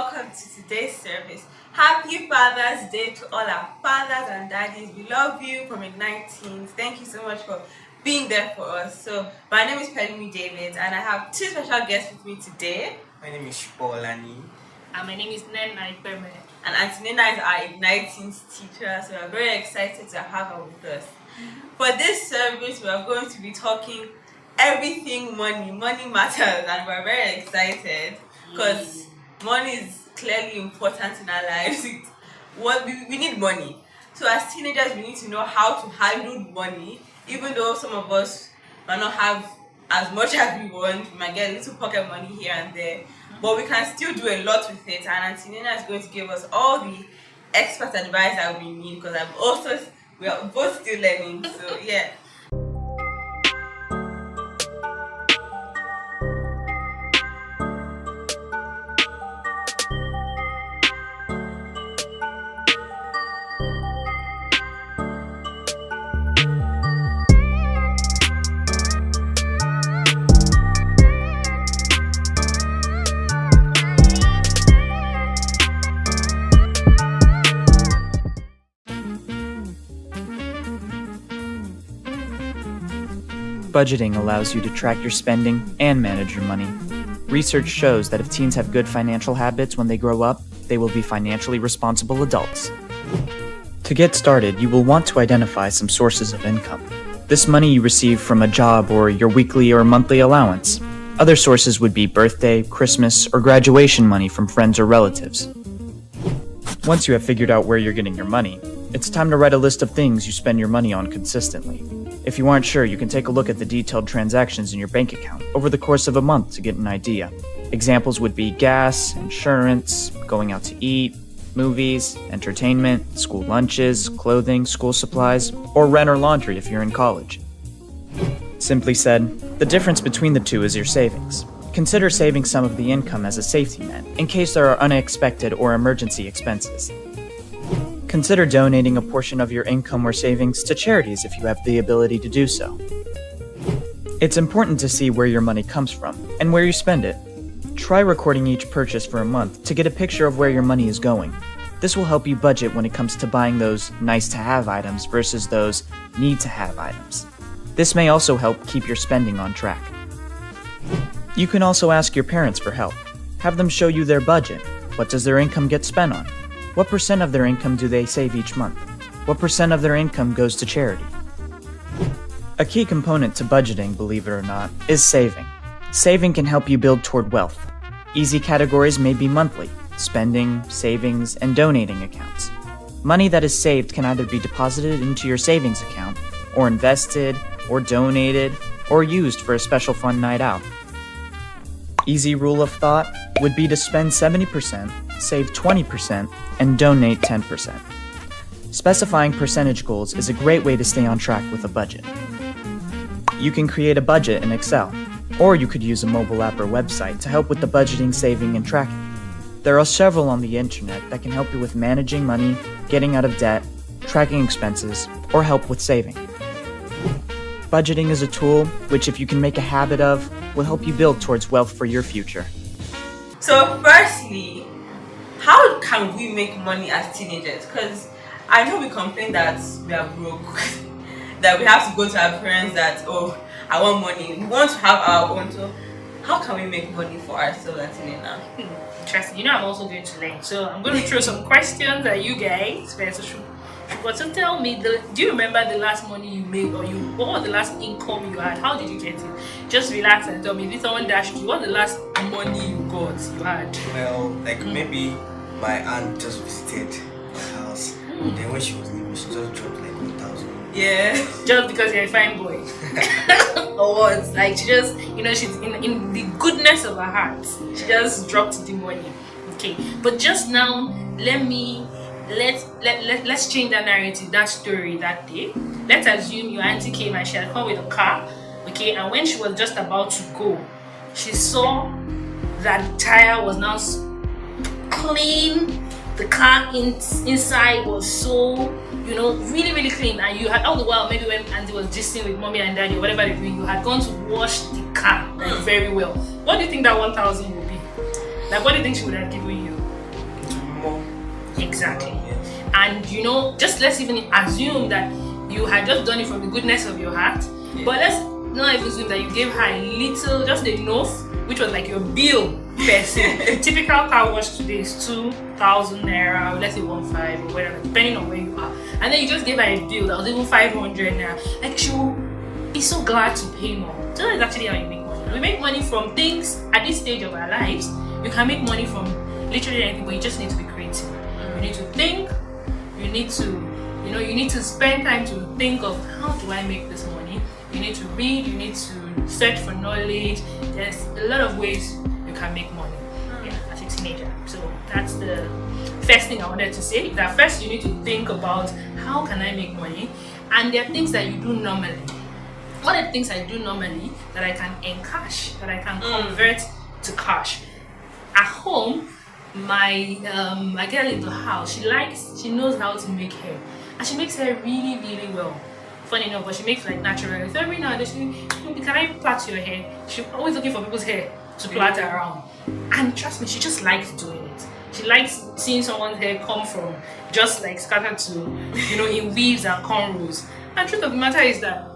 welcome to today's service. Happy Father's Day to all our fathers and daddies. We love you from Ignite Teens. Thank you so much for being there for us. So, my name is Pelumi David, and I have two special guests with me today. My name is Paulani. And my name is Nena Ipeme. And Auntie Nena is our Ignite Teens teacher, so we're very excited to have her with us. For this service, we are going to be talking everything money. Money matters, and we're very excited because money is clearly important in our lives. We need money. So as teenagers, we need to know how to handle money, even though some of us might not have as much as we want. We might get a little pocket money here and there, but we can still do a lot with it. And Auntie Nina is going to give us all the expert advice that we need, because we are both still learning. So yeah. Budgeting allows you to track your spending and manage your money. Research shows that if teens have good financial habits when they grow up, they will be financially responsible adults. To get started, you will want to identify some sources of income. This money you receive from a job or your weekly or monthly allowance. Other sources would be birthday, Christmas, or graduation money from friends or relatives. Once you have figured out where you're getting your money, it's time to write a list of things you spend your money on consistently. If you aren't sure, you can take a look at the detailed transactions in your bank account over the course of a month to get an idea. Examples would be gas, insurance, going out to eat, movies, entertainment, school lunches, clothing, school supplies, or rent or laundry if you're in college. Simply said, the difference between the two is your savings. Consider saving some of the income as a safety net in case there are unexpected or emergency expenses. Consider donating a portion of your income or savings to charities if you have the ability to do so. It's important to see where your money comes from and where you spend it. Try recording each purchase for a month to get a picture of where your money is going. This will help you budget when it comes to buying those nice-to-have items versus those need-to-have items. This may also help keep your spending on track. You can also ask your parents for help. Have them show you their budget. What does their income get spent on? What percent of their income do they save each month? What percent of their income goes to charity? A key component to budgeting, believe it or not, is saving. Saving can help you build toward wealth. Easy categories may be monthly, spending, savings, and donating accounts. Money that is saved can either be deposited into your savings account, or invested, or donated, or used for a special fun night out. Easy rule of thought would be to spend 70%, save 20%, and donate 10%. Specifying percentage goals is a great way to stay on track with a budget. You can create a budget in Excel, or you could use a mobile app or website to help with the budgeting, saving, and tracking. There are several on the internet that can help you with managing money, getting out of debt, tracking expenses, or help with saving. Budgeting is a tool which, if you can make a habit of, will help you build towards wealth for your future. So firstly, how can we make money as teenagers? Because I know we complain that we are broke, that we have to go to our parents that, oh, I want money. We want to have our own. So how can we make money for ourselves, Auntie Nina? Interesting. You know, I'm also going to learn. So I'm going to throw some questions at you guys. But so tell me, do you remember the last money you made, or what was the last income you had? How did you get it? Just relax and tell me. Did someone dash you? What was the last money you had? Well, maybe my aunt just visited my house. Then when she was leaving, she just dropped like 1,000. Yeah. Just because you're a fine boy. Or what? Like she just, she's in the goodness of her heart. She just dropped the money. Okay. But just now, let's change that narrative, that story that day. Let's assume your auntie came and she had come with a car, okay, and when she was just about to go, she saw that the tire was now clean, the car inside was so, really, really clean, and you had all the while, maybe when auntie was gisting with mommy and daddy or whatever they're doing, you had gone to wash the car very well. What do you think that 1,000 would be? Like, what do you think she would have given you? Exactly. Yes. And you know, just let's even assume that you had just done it from the goodness of your heart. Yeah. But let's not even assume that you gave her a little, just enough, which was like your bill per se. Typical car wash today is 2,000 naira, or let's say 1,500 or whatever, depending on where you are. And then you just gave her a bill that was even 500 naira. Like, she will be so glad to pay more. So that's actually how you make money. We make money from things at this stage of our lives. You can make money from literally anything, but you just need to be creative. You need to think. You need to, you need to spend time to think of how do I make this money. You need to read. You need to search for knowledge. There's a lot of ways you can make money. Yeah, as a teenager. So that's the first thing I wanted to say. That first you need to think about how can I make money, and there are things that you do normally. What are the things I do normally that I can encash, that I can convert to cash? At home, my girl in the house, she knows how to make hair, and she makes hair really, really well. Funny enough, but she makes like natural. So every now and then she, can I plait your hair? She's always looking for people's hair to plait around, and trust me, she just likes doing it. She likes seeing someone's hair come from just like scattered to, in weaves and cornrows. And truth of the matter is that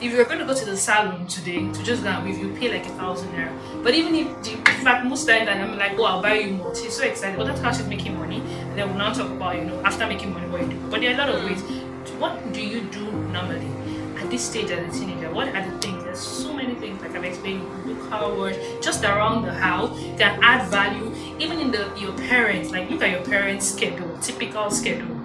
if you're going to go to the salon today to just go and weave, you pay like 1,000 naira. But even if, in fact, most times I'm like, oh, I'll buy you more. She's so excited. But that's how she's making money. And then we'll now talk about, after making money, what you do. But there are a lot of ways. What do you do normally at this stage as a teenager? What are the things? There's so many things, like I've explained. You can do car wash, just around the house. You can add value. Even in your parents, like look at your parents' schedule, typical schedule.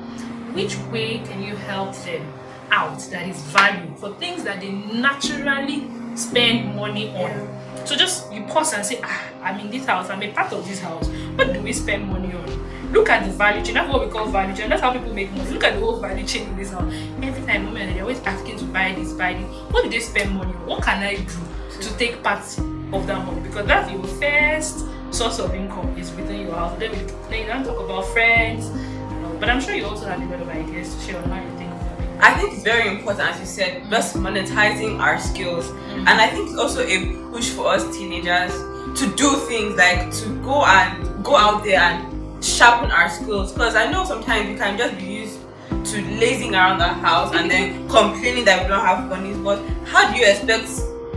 Which way can you help them out that is value for things that they naturally spend money on? So just you pause and say, I'm in this house, I'm a part of this house. What do we spend money on? Look at the value chain. That's what we call value chain. That's how people make money. Look at the whole value chain in this house. Every time they're always asking to buy this, buy this. What do they spend money on? What can I do to take part of that money? Because that's your first source of income is within your house. Then you don't talk about friends. But I'm sure you also have a lot of ideas to share on how you think. I think it's very important, as you said, just monetizing our skills. And I think it's also a push for us teenagers to do things like to go out there and sharpen our skills. Because I know sometimes we can just be used to lazing around the house and then complaining that we don't have money. But how do you expect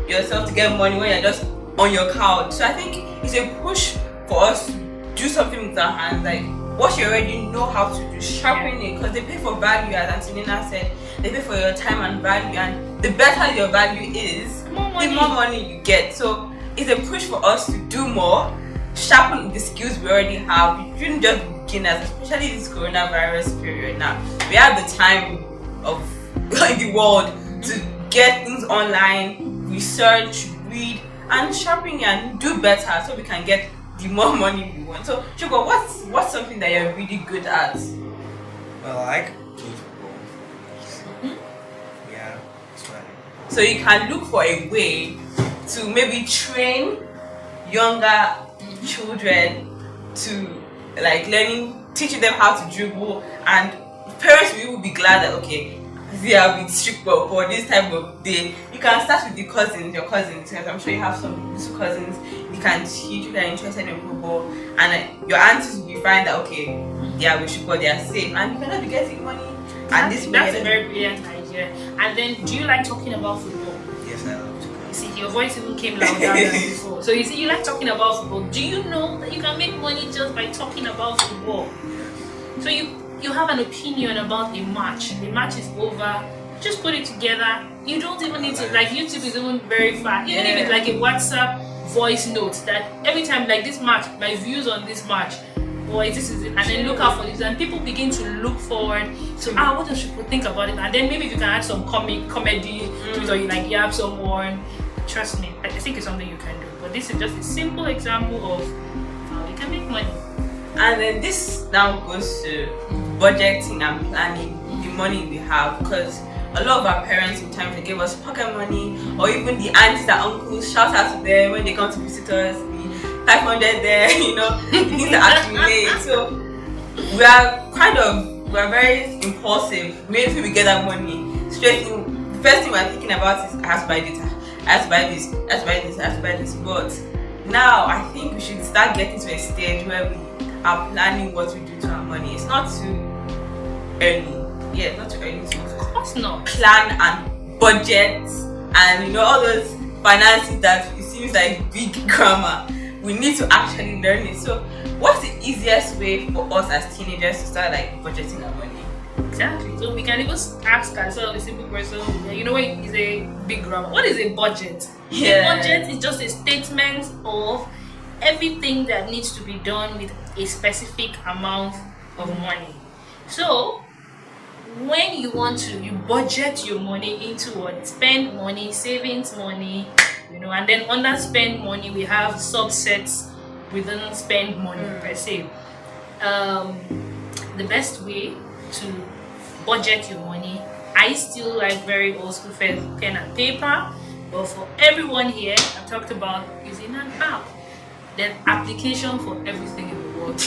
yourself to get money when you're just on your couch? So I think it's a push for us to do something with our hands, like what you already know how to do, sharpen it, because they pay for value, as Antonina said. They pay for your time and value, and the better your value is, the more money you get. So it's a push for us to do more, sharpen the skills we already have. We shouldn't just be beginners, especially this coronavirus period now. We have the time of the world to get things online, research, read, and sharpen and do better so we can get the more money we want. So, Shugo, what's something that you're really good at? Well, I like playing football. Yeah, that's right. So you can look for a way to maybe train younger children to like teaching them how to dribble, and parents will be glad that okay, they are with strict for this type of day. You can start with your cousins, because I'm sure you have some little cousins. You can teach if they're interested in football, and your aunties will be fine that okay, yeah, we should go, they are safe, and you cannot be getting money. And this that's a very brilliant idea. And then, do you like talking about football? Yes, I love to. You see, your voice even came louder than before. So you see, you like talking about football. Do you know that you can make money just by talking about football? So you have an opinion about a match. The match is over. Just put it together. You don't even need to, like, YouTube is even very fast. Even if it's like a WhatsApp voice note that every time, like, this match, my views on this match, boy, this is it, and then look out for this, and people begin to look forward to what does people think about it, and then maybe you can add some comedy to it, or you like yab someone. Trust me, I think it's something you can do. But this is just a simple example of how you can make money. And then this now goes to budgeting and planning the money we have, because a lot of our parents sometimes they give us pocket money, or even the aunties and uncles, shout out to them when they come to visit us, the 500 there, things that accumulate. So we're very impulsive. Maybe we get that money straight in. The first thing we're thinking about is I have to buy data, I have to buy this, I have to buy this, I have to buy this. But now I think we should start getting to a stage where we are planning what we do to our money, it's not too early. Yeah, not too early to Of course not. plan and budget and all those finances that it seems like big grammar. We need to actually learn it. So what's the easiest way for us as teenagers to start like budgeting our money? Exactly. So we can even ask ourselves a simple question. What is a big grammar? What is a budget? Yeah. A budget is just a statement of everything that needs to be done with a specific amount of money. So when you budget your money into what? Spend money, savings money, and then under spend money we have subsets within spend money per se. The best way to budget your money, I still like very old school pen and paper, but for everyone here, I talked about using an app. There's application for everything in the world.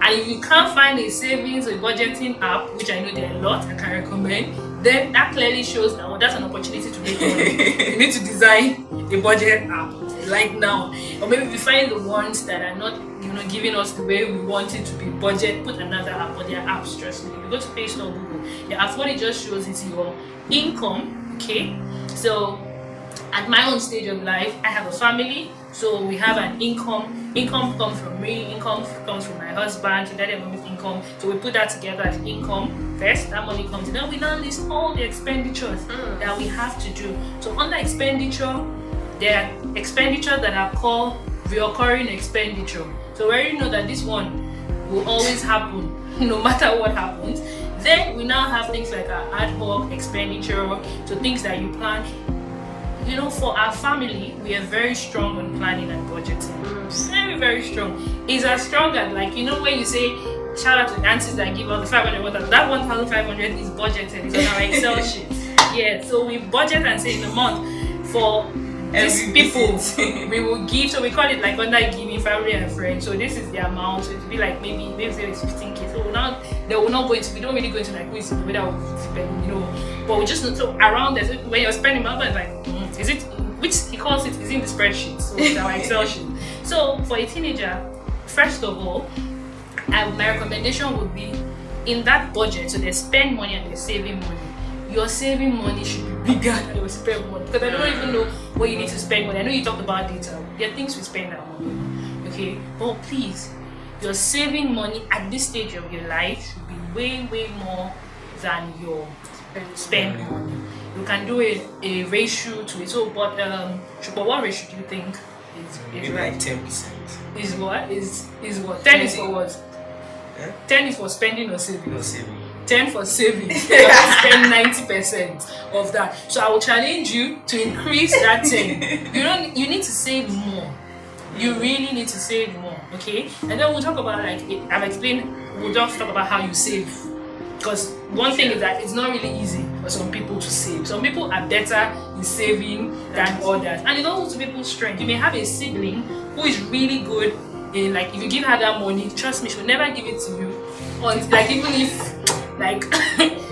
And if you can't find a savings or budgeting app, which I know there are a lot I can recommend, then that clearly shows that that's an opportunity to make money. You need to design a budget app like now. Or maybe we find the ones that are not giving us the way we want it to be budget, put another app, or their apps trust me. If you go to Play Store, Google, the app, what it just shows is your income. Okay, so at my own stage of life, I have a family, so we have an income. Income comes from me, income comes from my husband, so that is income. So we put that together as income first, that money comes in. Then we now list all the expenditures that we have to do. So under expenditure, there are expenditures that are called recurring expenditure. So we already know that this one will always happen, no matter what happens. Then we now have things like our ad hoc expenditure, so things that you plan. For our family, we are very strong on planning and budgeting. Very, very strong. It's as strong as when you say, shout out to the aunties that give out the 500, that 1,500 is budgeted, it's on our Excel sheet. Yeah, so we budget and say in a month for these people we will give, so we call it like under giving family and friends. So this is the amount, so it will be like maybe say it's 15k. So now they will not go into, we don't really go into like who is whether we spend, but we just know. So around that, when you're spending money, it's like is it, which he calls it, is in the spreadsheet, so it's our Excel sheet. So for a teenager, first of all, my recommendation would be in that budget, so they spend money and they're saving money. Your saving money should be bigger than your spend money, because I don't even know what you need to spend money. I know you talked about data. There are things we spend our money on, okay? But please, your saving money at this stage of your life should be way, way more than your spend money. You can do a ratio to it. So, but what ratio do you think is right? 10%. Is what? Is what? 10 is for what? Yeah? 10 is for spending or saving? No saving. 10 for saving. You have to spend 90% of that. So I will challenge you to increase that 10. You need to save more. You really need to save more, okay? And then we'll talk about I've explained. We'll just talk about how you save. Because one thing is that it's not really easy for some people to save. Some people are better in saving than others. And it's also people's strength. You may have a sibling who is really good in, if you give her that money, trust me, she'll never give it to you. Even if,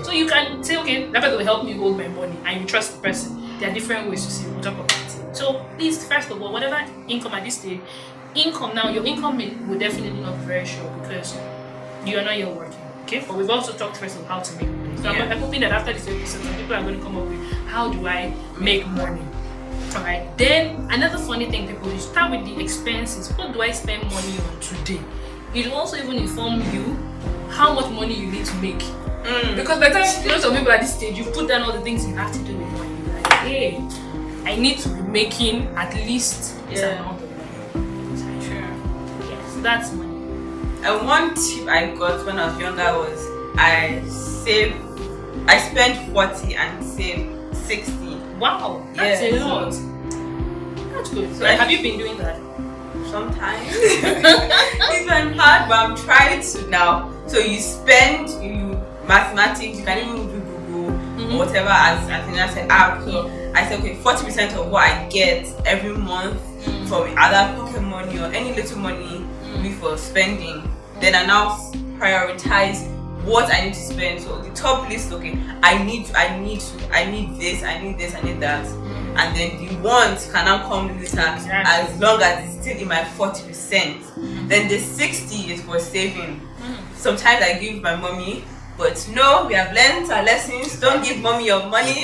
so you can say, okay, that person will help me hold my money, and you trust the person. There are different ways to save. We'll talk about it. So please, first of all, whatever income at this stage, your income will definitely not be very sure because you are not yet working. Okay, but we've also talked first of how to make money. So I'm hoping that after this episode, some people are going to come up with how do I make money. Alright, then another funny thing, people, you start with the expenses. What do I spend money on today? It will also even inform you how much money you need to make. Because by the time some people at this stage, you put down all the things you have to do with money. You're like, hey, I need to be making at least this amount of money. Sure. Yes, that's money. And one tip I got when I was younger was I spent 40 and saved 60. Wow, that's a lot. That's good. So have you been doing that? Sometimes. It's been hard, but I'm trying to now. So you mathematics, you can even do Google or whatever, as Athena said. So I said, okay, 40% of what I get every month from either pocket money or any little money for spending. Then I now prioritize what I need to spend. So the top list, okay, I need this, I need that. And then the wants can now come later, as long as it's still in my 40%. Then the 60 is for saving. Sometimes I give my mommy, but no, we have learned our lessons. Don't give mommy your money.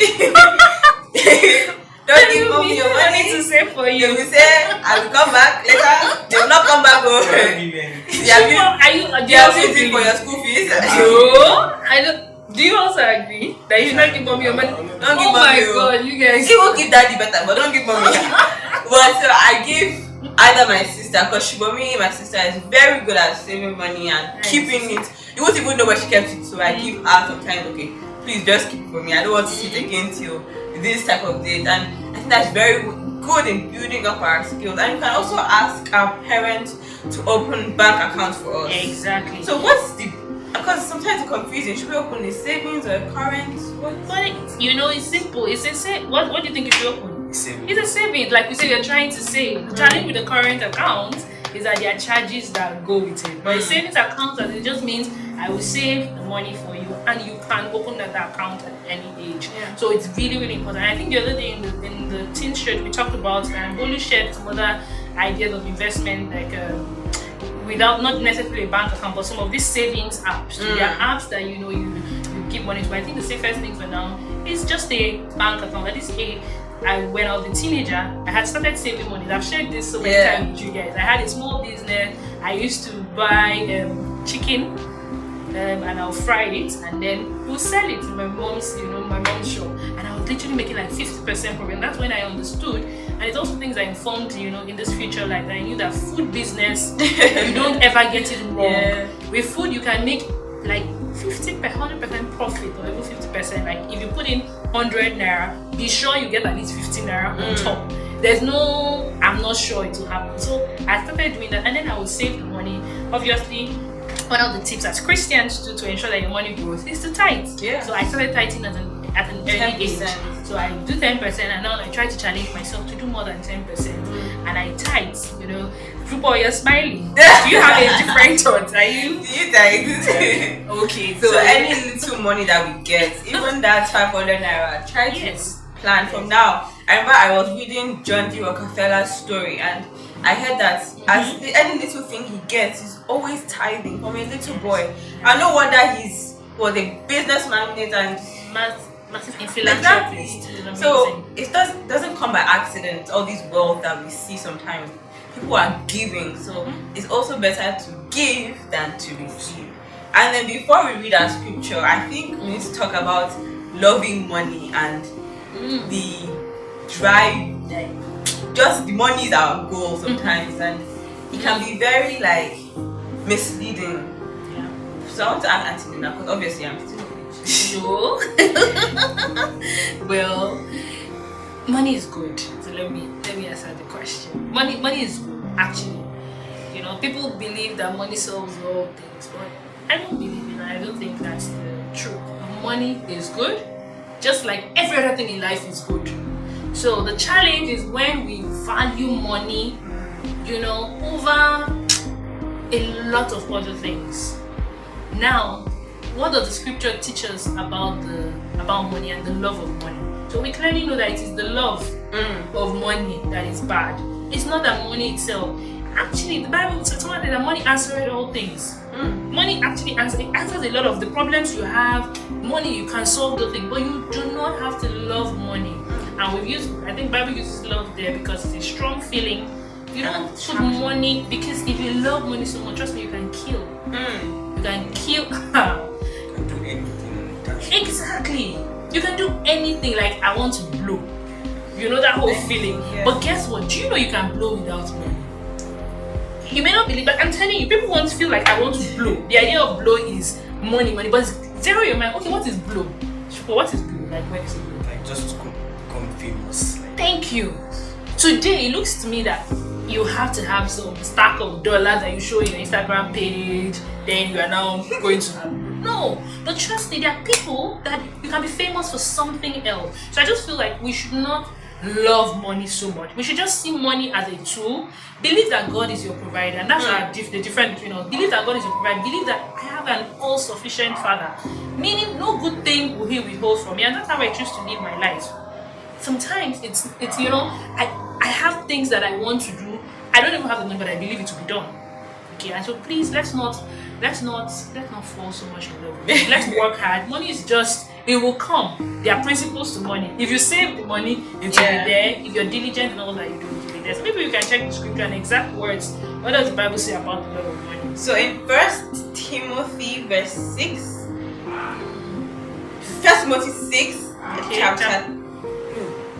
Don't give mommy your money to save for They you. will say, I will come back later. They will not come back. Don't They give anything. have used it for your school fees. No, I don't. Do you also agree that you should not give mommy your money? Don't give Oh mommy. my God, you guys. You will give daddy better, but don't give mommy. But so I give either my sister, because my sister, is very good at saving money and Nice. keeping it. You won't even know where she kept it, so I give her sometimes. Okay, please just keep it for me. I don't want to see it again till this type of date, and I think that's very good in building up our skills. And you can also ask our parents to open bank accounts for us. Exactly. So what's the? Because sometimes it's confusing. Should we open a savings or a current? but it's simple. It's a save. What do you think you should open? Saving. It's a saving. Like we say, you're trying to save. The challenge with the current account is that there are charges that go with it. But a savings account, it just means I will save the money for you, and you can open that account at any age. Yeah. So it's really, really important. I think the other day in the teen shirt we talked about, and Bolu shared some other ideas of investment, like without not necessarily a bank account, but some of these savings apps. So there are apps that you give money to. I think the safest thing for now is just a bank account. That is when I was a teenager, I had started saving money. I've shared this so many times with you guys. I had a small business. I used to buy chicken, and I'll fry it, and then we'll sell it in my mom's shop. And I was literally making like 50% profit. And that's when I understood. And it's also things that informed, in this future life, that I knew that food business, you don't ever get it wrong. Yeah. With food, you can make like 100% profit, or even 50%. Like if you put in 100 naira, be sure you get at least 50 naira on top. There's no, I'm not sure it will happen. So I started doing that, and then I would save the money. Obviously, one of the tips as Christians do to ensure that your money grows is to tithe. Yeah. So I started tithing at an early age. 10%. So I do 10%, and now I try to challenge myself to do more than 10%. And I tithe, Football, you're smiling. Do you have a different thought? Are you? Do you think? Okay, So any little money that we get, even that 500 naira, try to plan from now. I remember I was reading John D. Rockefeller's story, and I heard that any little thing he gets is always tithing from a little boy. I no wonder he's a business magnate and massive in philanthropist. Exactly. So it doesn't come by accident. All this wealth that we see sometimes, people are giving. So it's also better to give than to receive. And then before we read our scripture, I think we need to talk about loving money and the drive. Just the money is our goal sometimes, and it can be very misleading. Yeah. So I want to ask Auntie Nina, because obviously I'm still rich. No. Well, money is good. So let me answer the question. Money is good, actually. People believe that money solves all things, but I don't believe in that. I don't think that's the truth. Money is good, just like every other thing in life is good. So the challenge is when we value money, over a lot of other things. Now, what does the scripture teach us about money and the love of money? So we clearly know that it is the love of money that is bad. It's not that money itself. Actually, the Bible says that money answers all things. Money actually answers a lot of the problems you have. Money, you can solve the thing, but you do not have to love money. And I think Bible uses love there because it's a strong feeling. You don't put money, because if you love money so much, trust me, you can kill. You can kill. You can do anything. Exactly. You can do anything. Like, I want to blow. That whole feeling. Yeah. But guess what? Do you know you can blow without money? You may not believe, but I'm telling you, people want to feel like I want to blow. The idea of blow is money, but it's zero your mind. Okay, what is blow? What is blow? Like, where is it blow? Just to become famous. Thank you. Today, it looks to me that you have to have some stack of dollars that you show in your Instagram page, then you are now going to have. No, but trust me, there are people that you can be famous for something else. So I just feel like we should not love money so much. We should just see money as a tool. Believe that God is your provider, and that's the difference between us. Believe that God is your provider. Believe that I have an all-sufficient Father, meaning no good thing will He withhold from me, and that's how I choose to live my life. Sometimes it's I have things that I want to do. I don't even have the money, but I believe it will be done. Okay, and so please let's not fall so much in love with it. Let's work hard. Money is just, it will come. There are principles to money. If you save the money, it will be there. If you're diligent in all that you do, it will be there. So maybe you can check the scripture and exact words. What does the Bible say about the love of money? So in 1 Timothy verse 6, 1 Timothy 6 chapter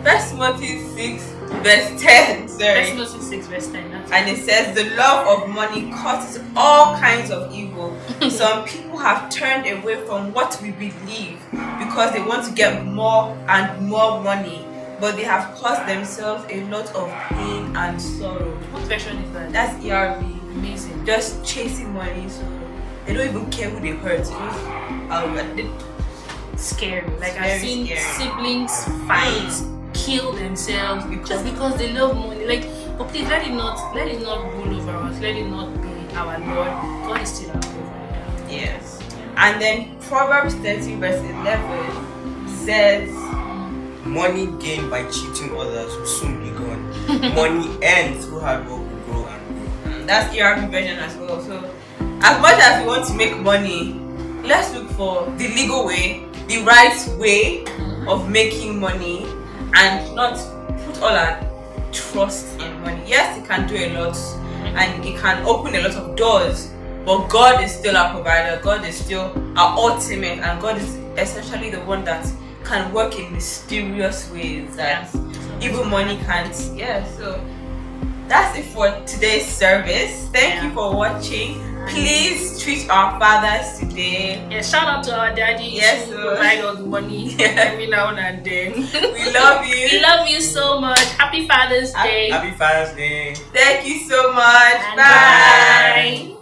1 Timothy 6 verse 10, sorry. 1 Timothy 6 verse 10. And it says, the love of money causes all kinds of evil. Some people have turned away from what we believe because they want to get more and more money, but they have caused themselves a lot of pain and sorrow. What version is that? That's ERV. Amazing. Just chasing money, so they don't even care who they hurt. Scary. Like Very I've seen scary. siblings fight, kill themselves just because they love money. Like, but please let it not rule over us. Let it not be our Lord. God is still our provider. Yes. And then Proverbs 30 verse 11 says, Money gained by cheating others will soon be gone. Money earned through hard work will grow and grow. that's ERV version as well. So as much as we want to make money, let's look for the legal way, the right way of making money, and not put all our trust in money. Yes, it can do a lot and it can open a lot of doors, but God is still our provider. God is still our ultimate, and God is essentially the one that can work in mysterious ways that even money can't. So that's it for today's service. Thank you for watching. Please treat our fathers today. Yeah, shout out to our daddies. Yes, who provide all the money every now and then. We love you. We love you so much. Happy Father's Day. Happy Father's Day. Thank you so much. And bye.